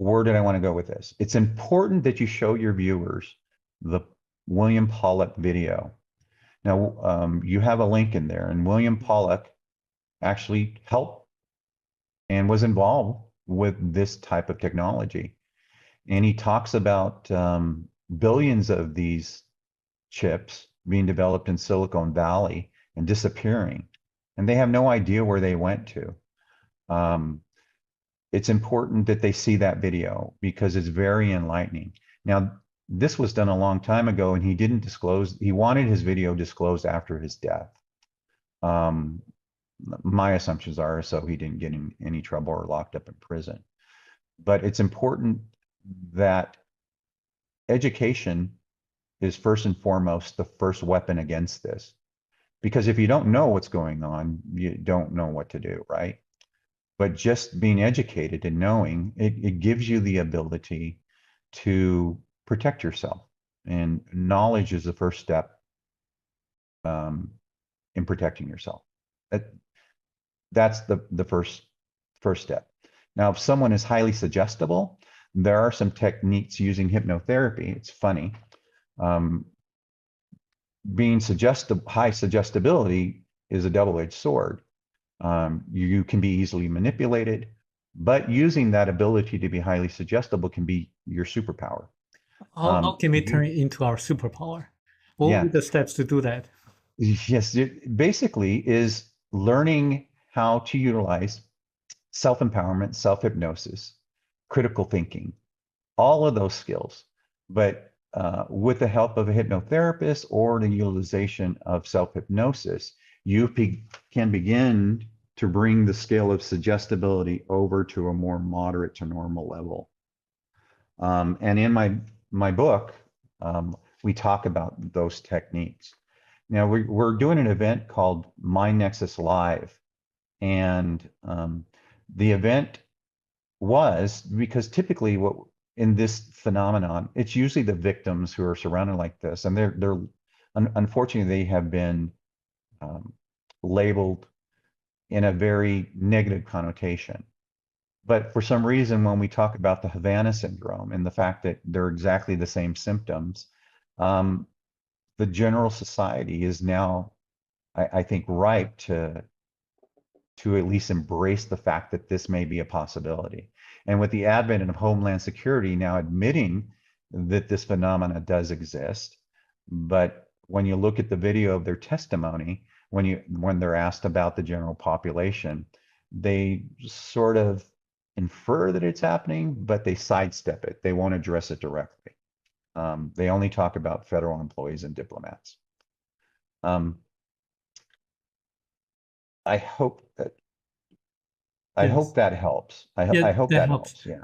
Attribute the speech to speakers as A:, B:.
A: where did I want to go with this? It's important that you show your viewers the William Pollock video. Now, you have a link in there, and William Pollock actually helped and was involved with this type of technology. And he talks about billions of these chips being developed in Silicon Valley and disappearing, and they have no idea where they went to. It's important that they see that video because it's very enlightening. Now, this was done a long time ago, and he didn't disclose. He wanted his video disclosed after his death. My assumptions are so he didn't get in any trouble or locked up in prison. But it's important that education is first and foremost the first weapon against this. Because if you don't know what's going on, you don't know what to do, right? But just being educated and knowing, it gives you the ability to protect yourself. And knowledge is the first step in protecting yourself. That's the first step. Now, if someone is highly suggestible, there are some techniques using hypnotherapy. It's funny. Being high suggestibility is a double-edged sword. You can be easily manipulated, but using that ability to be highly suggestible can be your superpower.
B: How can we turn it into our superpower? What
A: Yeah.
B: are the steps to do that?
A: Yes, it basically is learning how to utilize self-empowerment, self-hypnosis, critical thinking, all of those skills, but with the help of a hypnotherapist or the utilization of self-hypnosis, you can begin to bring the scale of suggestibility over to a more moderate to normal level. And in my book, we talk about those techniques. Now we're doing an event called My Nexus Live, and the event was because typically what in this phenomenon, it's usually the victims who are surrounded like this, and they're unfortunately they have been labeled in a very negative connotation. But for some reason, when we talk about the Havana syndrome and the fact that they're exactly the same symptoms, the general society is now, I think, ripe to at least embrace the fact that this may be a possibility. And with the advent of Homeland Security now admitting that this phenomena does exist, but when you look at the video of their testimony, when they're asked about the general population, they sort of infer that it's happening, but they sidestep it. They won't address it directly. They only talk about federal employees and diplomats. I hope that helps. I hope
B: that
A: that
B: helps.
A: helps. Yeah.